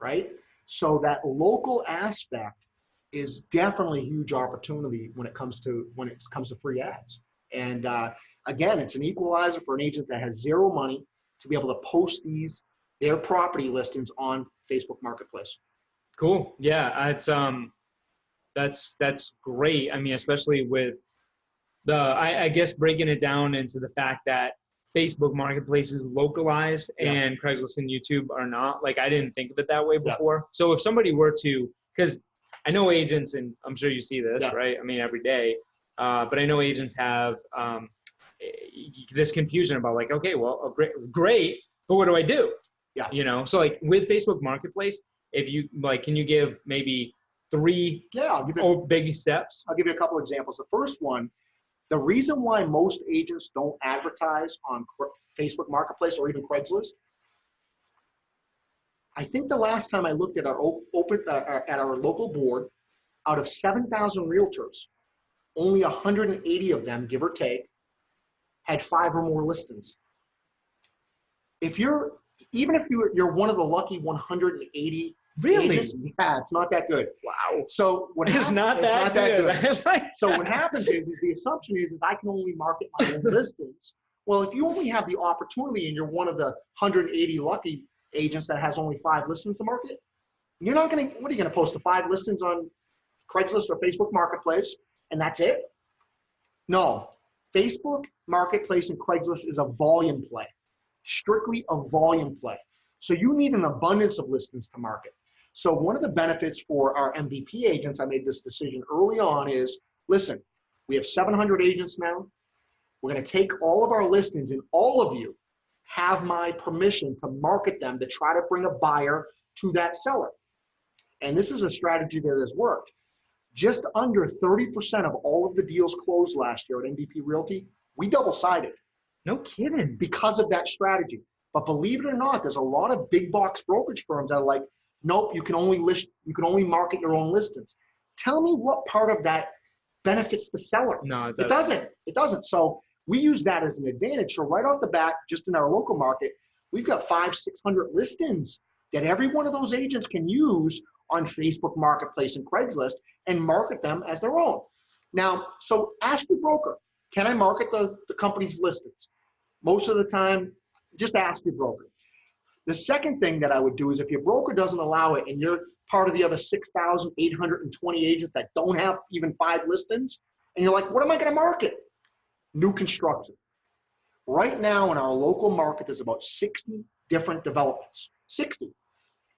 B: right? So that local aspect is definitely a huge opportunity when it comes to free ads. And again, it's an equalizer for an agent that has zero money to be able to post their property listings on Facebook Marketplace.
A: Cool. Yeah, it's that's great. I mean, especially with I guess breaking it down into the fact that Facebook Marketplace is localized and Craigslist and YouTube are not. Like, I didn't think of it that way before. Yeah. So if somebody were to, because I know agents, and I'm sure you see this, right? I mean, every day. But I know agents have this confusion about like, okay, well, great, but what do I do? Yeah. You know, so like with Facebook Marketplace, if you like, can you give maybe 3 big steps?
B: I'll give you a couple examples. The first one, the reason why most agents don't advertise on Facebook Marketplace or even Craigslist, I think the last time I looked at our local board, out of 7,000 realtors, only 180 of them, give or take, had 5 or more listings. Even if you're one of the lucky 180
A: Really?
B: Agents, yeah, it's not that good.
A: Wow.
B: So what
A: It's not
B: it's
A: that
B: not that
A: good.
B: good. So what happens is the assumption is I can only market my own listings. Well, if you only have the opportunity and you're one of the 180 lucky agents that has only 5 listings to market, you're not going to, what are you going to post the 5 listings on Craigslist or Facebook Marketplace and that's it? No. Facebook Marketplace and Craigslist is a volume play, strictly a volume play. So you need an abundance of listings to market. So one of the benefits for our MVP agents, I made this decision early on, is, listen, we have 700 agents now. We're going to take all of our listings and all of you have my permission to market them to try to bring a buyer to that seller. And this is a strategy that has worked. Just under 30% of all of the deals closed last year at MVP Realty, we double-sided.
A: No kidding.
B: Because of that strategy. But believe it or not, there's a lot of big box brokerage firms that are like, nope, you can only market your own listings. Tell me what part of that benefits the seller.
A: No,
B: it doesn't. It doesn't. So we use that as an advantage. So right off the bat, just in our local market, we've got 500-600 listings that every one of those agents can use on Facebook Marketplace and Craigslist and market them as their own. Now, so ask your broker, can I market the company's listings? Most of the time, just ask your broker. The second thing that I would do is if your broker doesn't allow it and you're part of the other 6,820 agents that don't have even 5 listings, and you're like, what am I going to market? New construction. Right now in our local market, there's about 60 different developments. 60.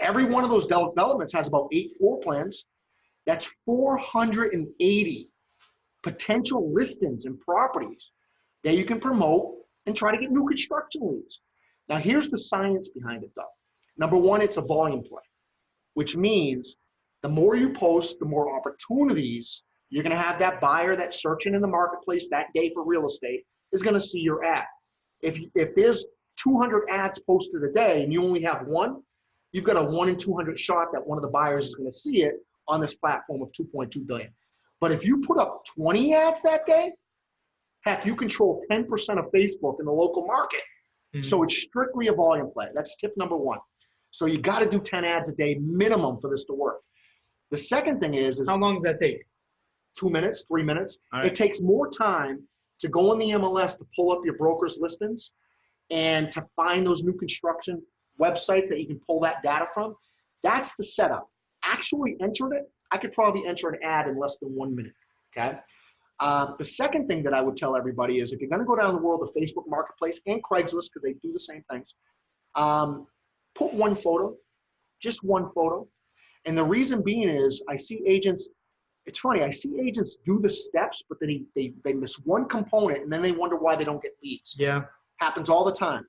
B: Every one of those developments has about 8 floor plans. That's 480 potential listings and properties that you can promote and try to get new construction leads. Now, here's the science behind it, though. Number one, it's a volume play, which means the more you post, the more opportunities you're going to have. That buyer that's searching in the marketplace that day for real estate is going to see your ad. If there's 200 ads posted a day and you only have one, you've got a 1 in 200 shot that one of the buyers is going to see it on this platform of 2.2 billion. But if you put up 20 ads that day, heck, you control 10% of Facebook in the local market. Mm-hmm. So it's strictly a volume play. That's tip number one. So you got to do 10 ads a day minimum for this to work. The second thing is
A: how long does that take?
B: 2 minutes, 3 minutes.
A: All right.
B: It takes more time to go on the MLS to pull up your broker's listings and to find those new construction websites that you can pull that data from. That's the setup. Actually entered it, I could probably enter an ad in less than 1 minute, okay? The second thing that I would tell everybody is if you're gonna go down the world of Facebook Marketplace and Craigslist, because they do the same things, put one photo, just one photo. And the reason being is I see agents, it's funny, I see agents do the steps, but then they miss one component and then they wonder why they don't get leads.
A: Yeah.
B: Happens all the time.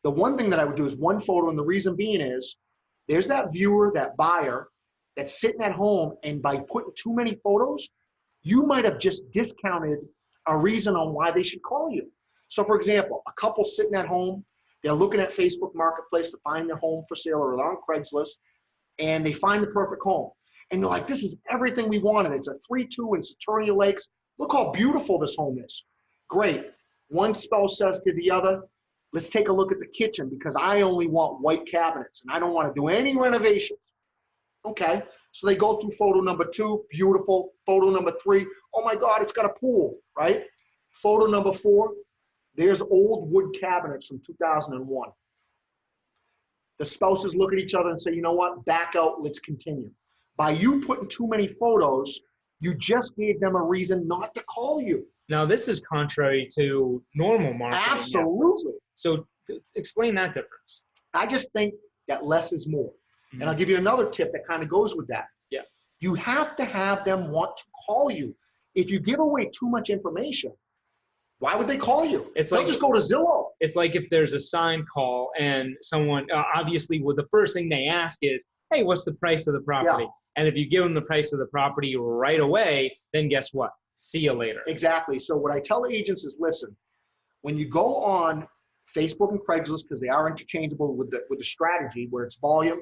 B: The one thing that I would do is one photo, and the reason being is there's that viewer, that buyer that's sitting at home, and by putting too many photos, you might have just discounted a reason on why they should call you. So for example, a couple sitting at home, they're looking at Facebook Marketplace to find their home for sale, or they're on Craigslist, and they find the perfect home. And they're like, this is everything we wanted. It's a 3-2 in Saturnia Lakes. Look how beautiful this home is. Great. One spouse says to the other, let's take a look at the kitchen because I only want white cabinets and I don't want to do any renovations. Okay, so they go through photo number 2, beautiful. Photo number 3, oh my God, it's got a pool, right? Photo number 4, there's old wood cabinets from 2001. The spouses look at each other and say, you know what, back out, let's continue. By you putting too many photos, you just gave them a reason not to call you.
A: Now, this is contrary to normal marketing.
B: Absolutely.
A: So explain that difference.
B: I just think that less is more. Mm-hmm. And I'll give you another tip that kind of goes with that.
A: Yeah.
B: You have to have them want to call you. If you give away too much information, why would they call you? They'll just go to Zillow.
A: It's like if there's a sign call and someone, obviously, well, the first thing they ask is, hey, what's the price of the property? Yeah. And if you give them the price of the property right away, then guess what? See you later.
B: Exactly. So what I tell agents is, listen, when you go on Facebook and Craigslist, because they are interchangeable with the strategy where it's volume,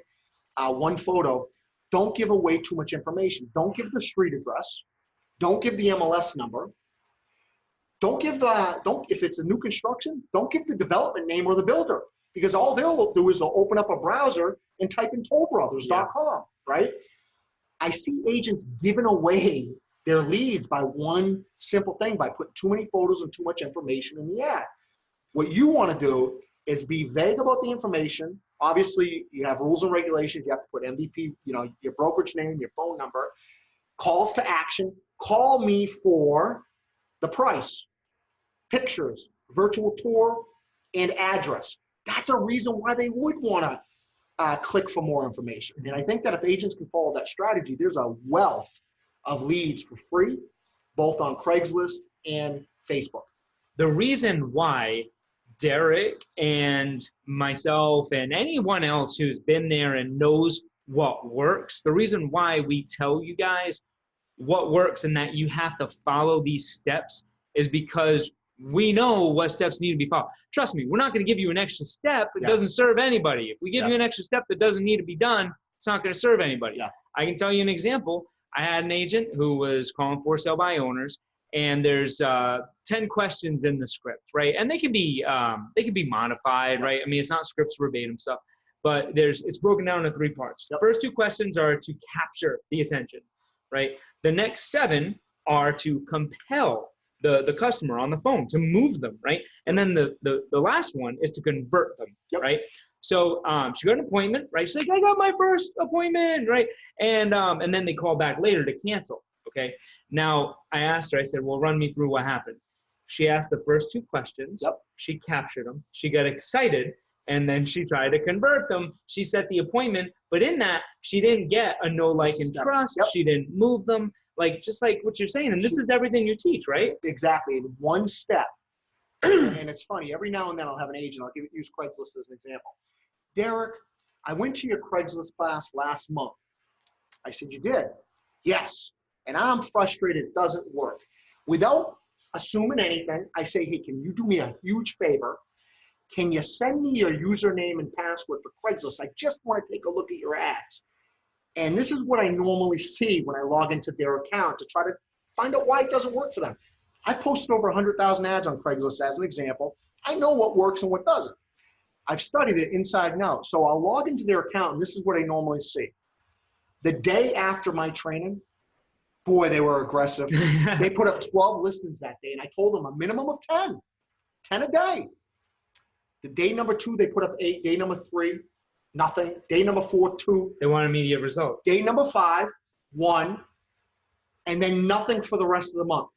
B: one photo, don't give away too much information. Don't give the street address. Don't give the MLS number. Don't give, if it's a new construction, don't give the development name or the builder. because all they'll do is they'll open up a browser and type in tollbrothers.com, right? I see agents giving away their leads by one simple thing, by putting too many photos and too much information in the ad. What you want to do is be vague about the information. Obviously, you have rules and regulations. You have to put MVP, your brokerage name, your phone number, calls to action. Call me for the price, pictures, virtual tour, and address. That's a reason why they would want to click for more information. And I think that if agents can follow that strategy, there's a wealth of leads for free, both on Craigslist and Facebook.
A: The reason why Derek and myself and anyone else who's been there and knows what works, the reason why we tell you guys what works and that you have to follow these steps is because we know what steps need to be followed. Trust me, we're not going to give you an extra step that doesn't serve anybody. If we give you an extra step that doesn't need to be done, it's not going to serve anybody. I can tell you an example. I had an agent who was calling for sale by owners, and there's 10 questions in the script, right? And they can be modified, right? I mean, it's not scripts verbatim stuff, but it's broken down into 3 parts. The first 2 questions are to capture the attention, right? The next 7 are to compel the customer on the phone, to move them, right? And then the last one is to convert them, right? So she got an appointment, right? She's like, I got my first appointment, right? And then they call back later to cancel, okay? Now, I asked her, I said, well, run me through what happened. She asked the first 2 questions. She captured them. She got excited, and then she tried to convert them. She set the appointment, but in that, she didn't get a know, like, and trust. She didn't move them, just like what you're saying. And this is everything you teach, right?
B: Exactly. In one step. And it's funny, every now and then I'll have an agent, use Craigslist as an example. Derek, I went to your Craigslist class last month. I said, you did? Yes. And I'm frustrated it doesn't work. Without assuming anything, I say, hey, can you do me a huge favor? Can you send me your username and password for Craigslist? I just want to take a look at your ads. And this is what I normally see when I log into their account to try to find out why it doesn't work for them. I've posted over 100,000 ads on Craigslist as an example. I know what works and what doesn't. I've studied it inside and out. So I'll log into their account, and this is what I normally see. The day after my training, boy, they were aggressive. They put up 12 listings that day, and I told them a minimum of 10 a day. The day number 2, they put up 8. Day number 3, nothing. Day number 4, 2.
A: They want immediate results.
B: Day number 5, 1, and then nothing for the rest of the month.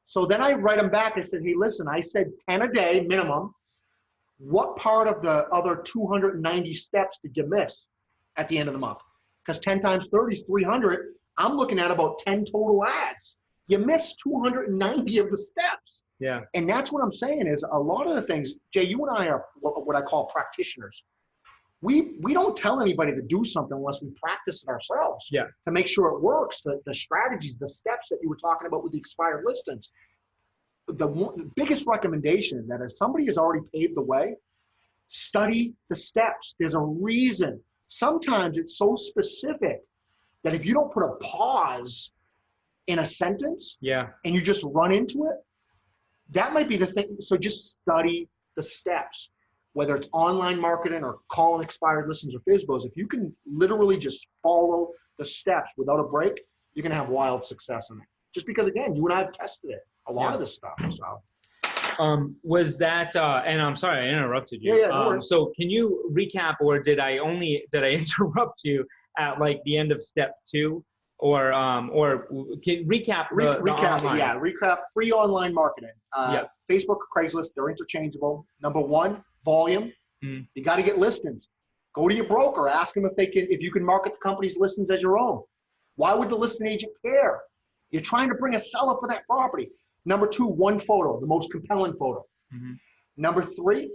B: So then I write them back. I said, hey, listen, I said 10 a day minimum. What part of the other 290 steps did you miss at the end of the month? Because 10 times 30 is 300. I'm looking at about 10 total ads. You missed 290 of the steps.
A: Yeah.
B: And that's what I'm saying is a lot of the things, Jay, you and I are what I call practitioners. We don't tell anybody to do something unless we practice it ourselves to make sure it works. The strategies, the steps that you were talking about with the expired listings. The biggest recommendation is that if somebody has already paved the way, study the steps. There's a reason. Sometimes it's so specific that if you don't put a pause in a sentence and you just run into it, that might be the thing. So just study the steps, whether it's online marketing or calling expired listings or FSBOs. If you can literally just follow the steps without a break, you're going to have wild success in it. Just because, again, you and I have tested it, a lot of this stuff. So.
A: Was that, and I'm sorry, I interrupted you.
B: No worries.
A: So can you recap, or did I interrupt you at like the end of step 2? Or can recap
B: recap free online marketing. Facebook, Craigslist, they're interchangeable. Number 1, volume. You got to get listings. Go to your broker, ask them if you can market the company's listings as your own. Why would the listing agent care? You're trying to bring a seller for that property. Number 2, 1 photo, the most compelling photo. Number 3,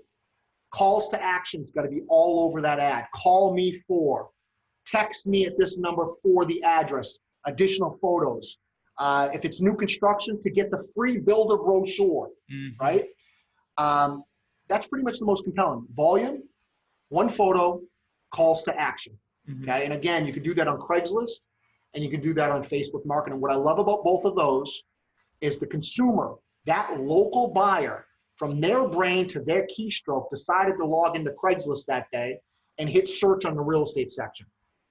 B: calls to action. It's got to be all over that ad. Call me for. Text me at this number for the address, additional photos. If it's new construction, to get the free builder brochure, right? That's pretty much the most compelling. Volume, 1 photo, calls to action, okay? And again, you can do that on Craigslist, and you can do that on Facebook marketing. What I love about both of those is the consumer, that local buyer from their brain to their keystroke, decided to log into Craigslist that day and hit search on the real estate section.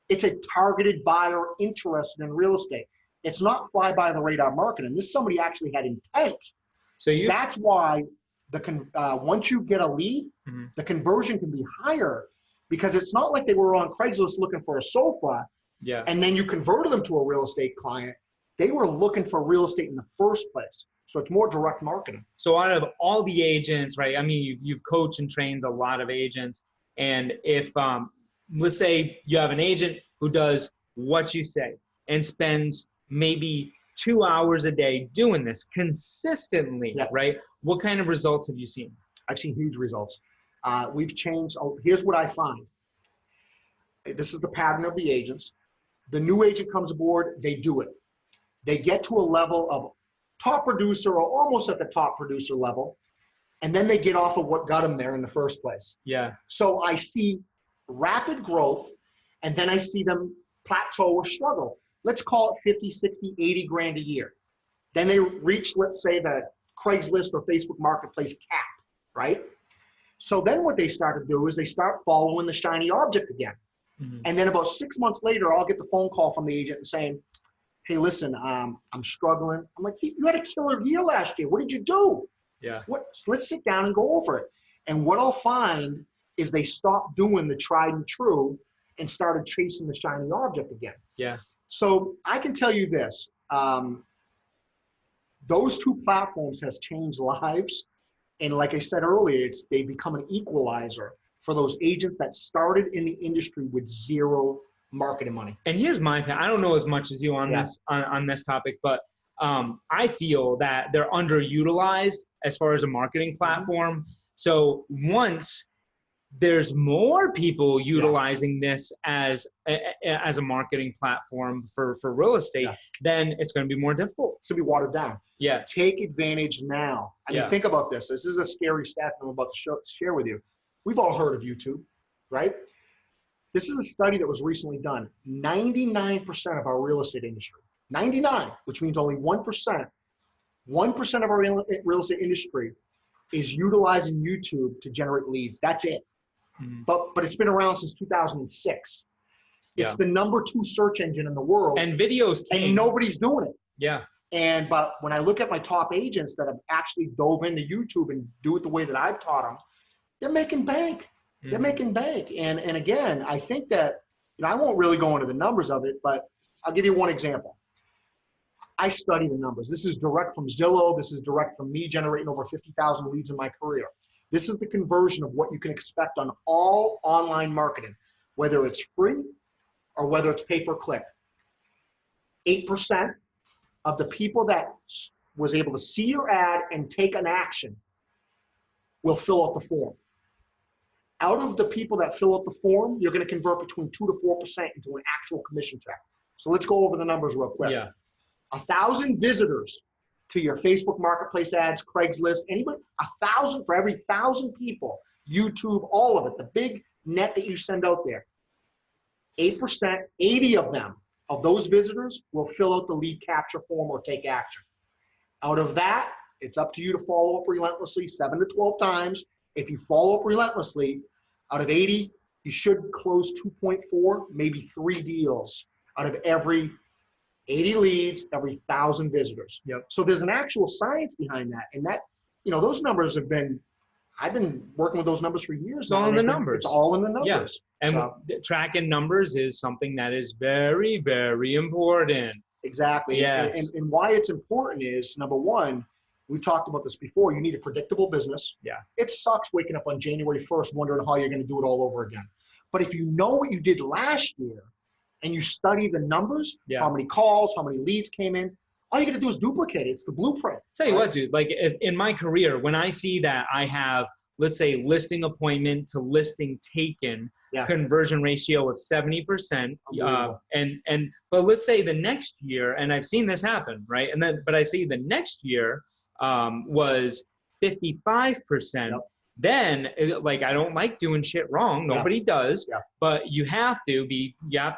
B: It's a targeted buyer interested in real estate. It's not fly by the radar marketing. This somebody actually had intent. So that's why once you get a lead, the conversion can be higher, because it's not like they were on Craigslist looking for a sofa, and then you converted them to a real estate client. They were looking for real estate in the first place. So it's more direct marketing.
A: So out of all the agents, right? I mean, you've coached and trained a lot of agents. And if, let's say you have an agent who does what you say and spends maybe 2 hours a day doing this consistently, right? What kind of results have you seen?
B: I've seen huge results. We've changed. Here's what I find. This is the pattern of the agents. The new agent comes aboard, they do it. They get to a level of top producer or almost at the top producer level, and then they get off of what got them there in the first place.
A: Yeah.
B: So I see rapid growth, and then I see them plateau or struggle. Let's call it 50, 60, 80 grand a year. Then they reach, let's say, the Craigslist or Facebook Marketplace cap, right? So then what they start to do is they start following the shiny object again. And then about 6 months later, I'll get the phone call from the agent saying, hey, listen, I'm struggling. I'm like, you had a killer year last year. What did you do?
A: Yeah.
B: So let's sit down and go over it. And what I'll find is they stopped doing the tried and true and started chasing the shiny object again.
A: Yeah.
B: So I can tell you this, those two platforms has changed lives. And like I said earlier, they become an equalizer for those agents that started in the industry with zero marketing money.
A: And here's my opinion. I don't know as much as you on this on this topic, but I feel that they're underutilized as far as a marketing platform. So once there's more people utilizing this as a marketing platform for real estate, then it's going to be more difficult.
B: It's going to be watered down.
A: Yeah.
B: Take advantage now. I mean, think about this. This is a scary stat I'm about to share with you. We've all heard of YouTube, right? This is a study that was recently done. 99% of our real estate industry, 99, which means only 1%, 1% of our real estate industry is utilizing YouTube to generate leads. That's it. But it's been around since 2006. It's the #2 search engine in the world.
A: And videos came.
B: And nobody's doing it.
A: Yeah.
B: But when I look at my top agents that have actually dove into YouTube and do it the way that I've taught them, they're making bank. They're making bank. And again, I think that, I won't really go into the numbers of it, but I'll give you one example. I study the numbers. This is direct from Zillow. This is direct from me generating over 50,000 leads in my career. This is the conversion of what you can expect on all online marketing, whether it's free or whether it's pay-per-click. 8% of the people that was able to see your ad and take an action will fill out the form. Out of the people that fill out the form, you're going to convert between 2 to 4% into an actual commission check. So let's go over the numbers real quick. 1,000 visitors to your Facebook Marketplace ads, Craigslist, anybody, 1,000 for every 1,000 people, YouTube, all of it, the big net that you send out there. 8%, 80 of them, of those visitors will fill out the lead capture form or take action. Out of that, it's up to you to follow up relentlessly 7 to 12 times. If you follow up relentlessly, out of 80, you should close 2.4, maybe 3 deals out of every 80 leads, every 1,000 visitors. So there's an actual science behind that. And that, those numbers I've been working with those numbers for years.
A: It's all in the numbers.
B: It's all in the numbers.
A: And tracking numbers is something that is very, very important.
B: Exactly.
A: Yes.
B: And why it's important is, number one, we've talked about this before, you need a predictable business. It sucks waking up on January 1st wondering how you're going to do it all over again. But if you know what you did last year and you study the numbers, how many calls, how many leads came in, all you got to do is duplicate it. It's the blueprint.
A: Tell you what, dude, like in my career, when I see that I have, let's say, listing appointment to listing taken, conversion ratio of 70%, but let's say the next year, and I've seen this happen, right? But I see the next year was 55%. Then, like, I don't like doing shit wrong. Nobody does, but you have to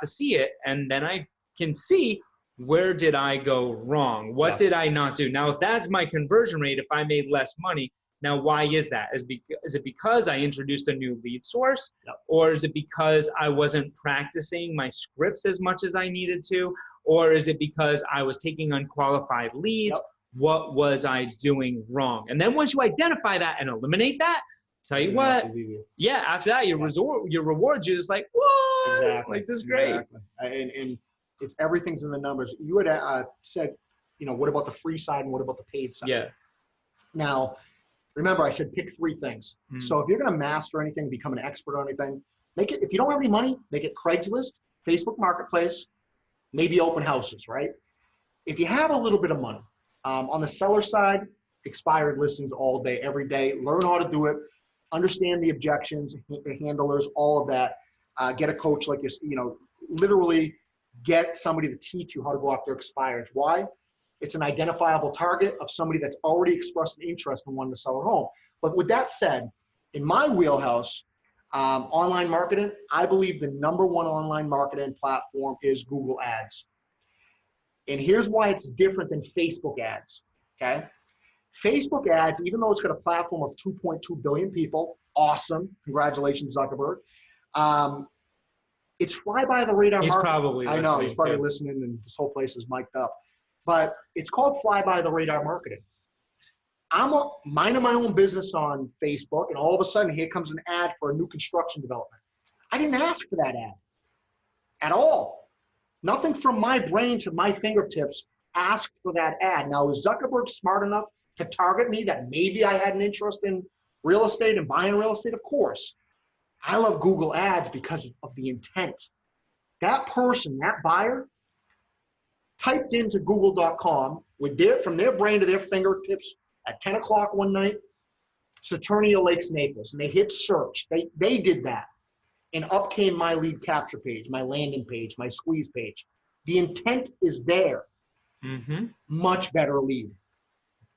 A: see it, and then I can see, where did I go wrong? What did I not do? Now, if that's my conversion rate, if I made less money, Now, why is that? Is it because I introduced a new lead source?
B: Yep.
A: Or is it because I wasn't practicing my scripts as much as I needed to? Or is it because I was taking unqualified leads?
B: Yep.
A: What was I doing wrong? And then once you identify that and eliminate that, tell you what, yeah, after that, your rewards, you're just like, whoa,
B: exactly.
A: like this is great.
B: Exactly. And it's everything's in the numbers. You had said, what about the free side and what about the paid side?
A: Yeah.
B: Now, remember I said pick 3 things. So if you're going to master anything, become an expert on anything, make it, if you don't have any money, make it Craigslist, Facebook Marketplace, maybe open houses, right? If you have a little bit of money, on the seller side, expired listings all day, every day, learn how to do it, understand the objections, the handlers, all of that. Get a coach like literally get somebody to teach you how to go after expireds. Why? It's an identifiable target of somebody that's already expressed an interest in wanting to sell a home. But with that said, in my wheelhouse, online marketing, I believe the #1 online marketing platform is Google Ads. And here's why it's different than Facebook ads, okay? Facebook ads, even though it's got a platform of 2.2 billion people, awesome, congratulations, Zuckerberg. It's fly by the radar
A: He's
B: marketing.
A: probably listening.
B: I know, he's probably listening and this whole place is mic'd up. But it's called fly by the radar marketing. I'm minding my own business on Facebook, and all of a sudden here comes an ad for a new construction development. I didn't ask for that ad at all. Nothing from my brain to my fingertips asked for that ad. Now, is Zuckerberg smart enough to target me that maybe I had an interest in real estate and buying real estate? Of course. I love Google Ads because of the intent. That person, that buyer, typed into google.com from their brain to their fingertips at 10 o'clock one night, Saturnia Lakes, Naples, and they hit search. They did that. And up came my lead capture page, my landing page, my squeeze page. The intent is there. Much better lead.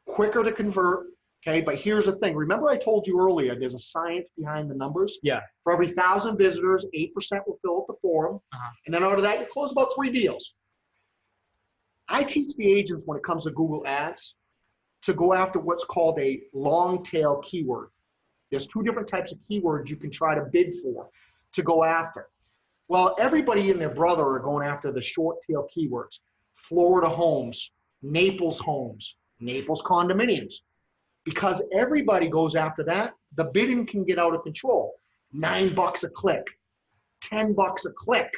B: Quicker to convert, okay? But here's the thing. Remember I told you earlier, there's a science behind the numbers?
A: Yeah.
B: For every 1,000 visitors, 8% will fill out the forum. And then out of that, you close about 3 deals. I teach the agents when it comes to Google Ads to go after what's called a long tail keyword. There's 2 different types of keywords you can try to bid for to go after. Well, everybody and their brother are going after the short tail keywords. Florida homes, Naples condominiums. Because everybody goes after that, the bidding can get out of control. $9 a click, $10 a click.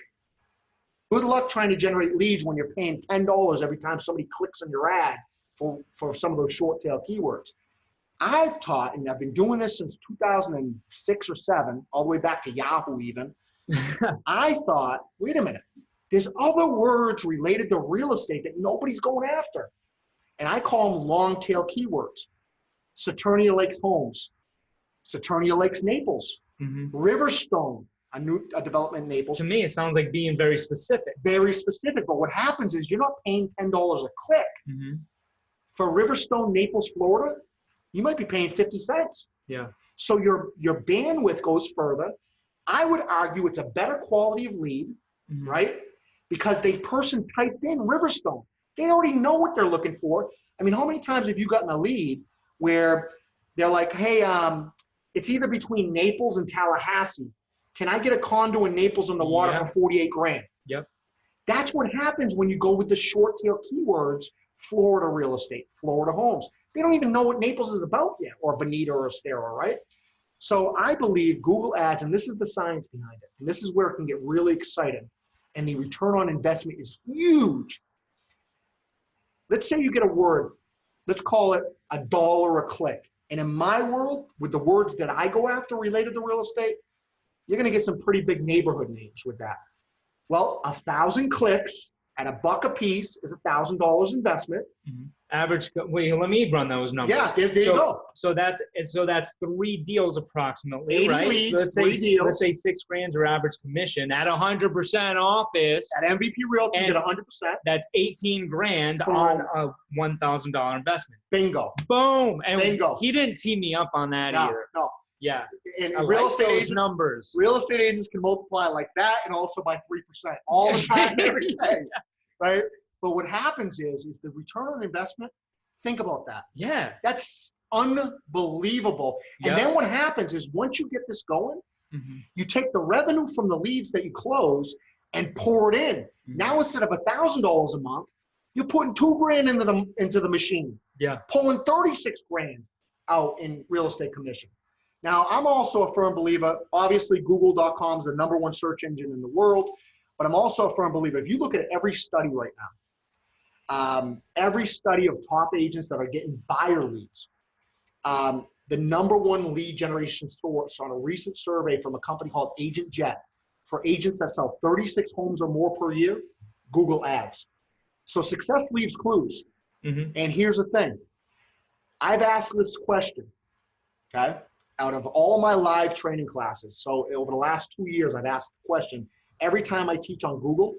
B: Good luck trying to generate leads when you're paying $10 every time somebody clicks on your ad for some of those short tail keywords. I've taught, and I've been doing this since 2006 or 7, all the way back to Yahoo even. I thought, wait a minute, there's other words related to real estate that nobody's going after. And I call them long tail keywords. Saturnia Lakes Homes, Saturnia Lakes Naples, Riverstone, a development in Naples.
A: To me, it sounds like being very specific.
B: Very specific, but what happens is you're not paying $10 a click. For Riverstone, Naples, Florida, you might be paying 50 cents.
A: Yeah.
B: So your bandwidth goes further. I would argue it's a better quality of lead, right? Because the person typed in Riverstone. They already know what they're looking for. I mean, how many times have you gotten a lead where they're like, hey, it's either between Naples and Tallahassee. Can I get a condo in Naples on the water for 48 grand?
A: Yep.
B: That's what happens when you go with the short tail keywords, Florida real estate, Florida homes. They don't even know what Naples is about yet, or Bonita or Estero, right? So I believe Google Ads, and this is the science behind it, and this is where it can get really exciting, and the return on investment is huge. Let's say you get a word, let's call it $1 a click. And in my world, with the words that I go after related to real estate, you're gonna get some pretty big neighborhood names with that. Well, 1,000 clicks at $1 a piece is $1,000 investment.
A: Average. Wait, let me run those numbers.
B: Yeah, there you go.
A: So that's 3 deals approximately,
B: 80
A: right?
B: leads,
A: So let's say $6 grand your average commission at 100% office.
B: At MVP Realty, you get 100%.
A: That's 18 grand
B: Boom.
A: on a $1,000 investment.
B: Bingo.
A: Boom. And
B: Bingo.
A: he didn't tee me up on that either.
B: No.
A: Yeah.
B: And
A: I
B: real
A: like
B: estate
A: those
B: agents,
A: numbers.
B: real estate agents can multiply like that and also by 3% all the time, every day, right? But what happens is the return on investment. Think about that.
A: Yeah.
B: That's unbelievable. And then what happens is once you get this going, you take the revenue from the leads that you close and pour it in. Now instead of $1,000 a month, you're putting $2,000 into the machine. Pulling 36 grand out in real estate commission. Now, I'm also a firm believer, obviously Google.com is the #1 search engine in the world, but I'm also a firm believer. If you look at every study right now, every study of top agents that are getting buyer leads, the #1 lead generation source on a recent survey from a company called Agent Jet for agents that sell 36 homes or more per year, Google Ads. So success leaves clues. And here's the thing. I've asked this question, okay, out of all my live training classes. So over the last 2 years, I've asked the question every time I teach on Google.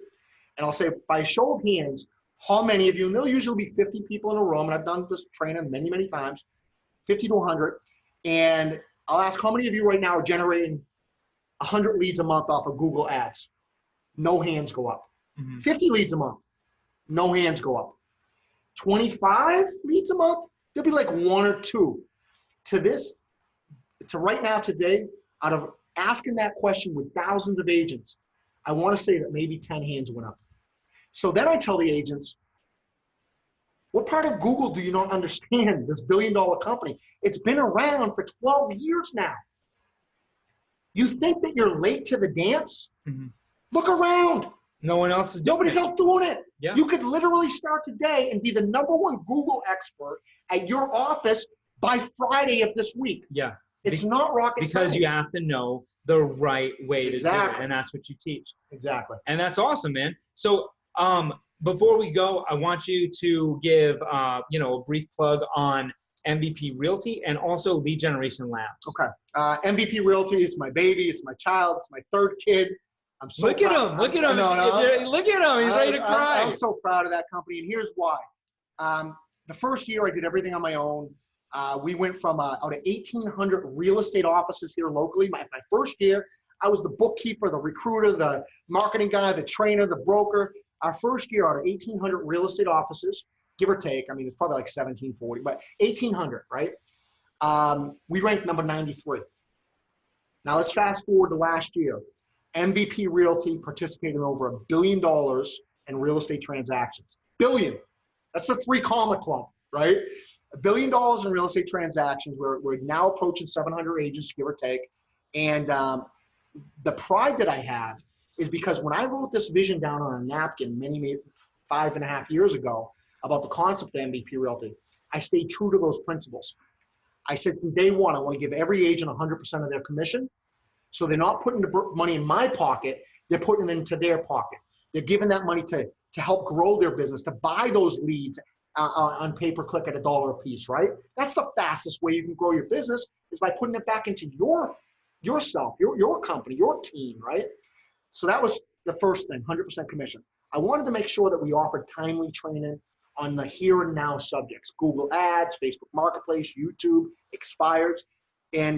B: And I'll say, by show of hands, how many of you, and there'll usually be 50 people in a room, and I've done this training many, many times, 50 to 100. And I'll ask how many of you right now are generating 100 leads a month off of Google Ads? No hands go up. 50 leads a month, no hands go up. 25 leads a month, there'll be like 1 or 2. To right now today, out of asking that question with thousands of agents, I want to say that maybe 10 hands went up. So then I tell the agents, what part of Google do you not understand, this billion-dollar company? It's been around for 12 years now. You think that you're late to the dance? Look around.
A: No one else is doing
B: Nobody's
A: it.
B: else doing it.
A: Yeah.
B: You could literally start today and be the #1 Google expert at your office by Friday of this week.
A: Yeah.
B: It's not rocket science.
A: Because you have to know the right way to do it, and that's what you teach.
B: Exactly.
A: And that's awesome, man. So before we go, I want you to give a brief plug on MVP Realty and also Lead Generation Labs.
B: Okay. MVP Realty is my baby. It's my child. It's my 3rd kid. I'm so
A: look at him. Look at him. Look at him. He's ready to cry.
B: I'm so proud of that company, and here's why. The first year I did everything on my own. We went from out of 1,800 real estate offices here locally. My first year, I was the bookkeeper, the recruiter, the marketing guy, the trainer, the broker. Our first year out of 1,800 real estate offices, give or take, I mean, it's probably like 1,740, but 1,800, right? We ranked number 93. Now let's fast forward to last year. MVP Realty participated in over $1 billion in real estate transactions. Billion. That's the 3 comma club, right? $1 billion in real estate transactions. We're now approaching 700 agents, give or take. And the pride that I have is because when I wrote this vision down on a napkin many 5.5 years ago about the concept of MVP Realty, I stayed true to those principles. I said from day one, I want to give every agent 100% of their commission. So they're not putting the money in my pocket, they're putting it into their pocket. They're giving that money to help grow their business, to buy those leads on pay-per-click at $1 a piece, right? That's the fastest way you can grow your business, is by putting it back into yourself, your company, your team, right? So that was the first thing, 100% commission. I wanted to make sure that we offered timely training on the here and now subjects, Google Ads, Facebook Marketplace, YouTube, expireds, and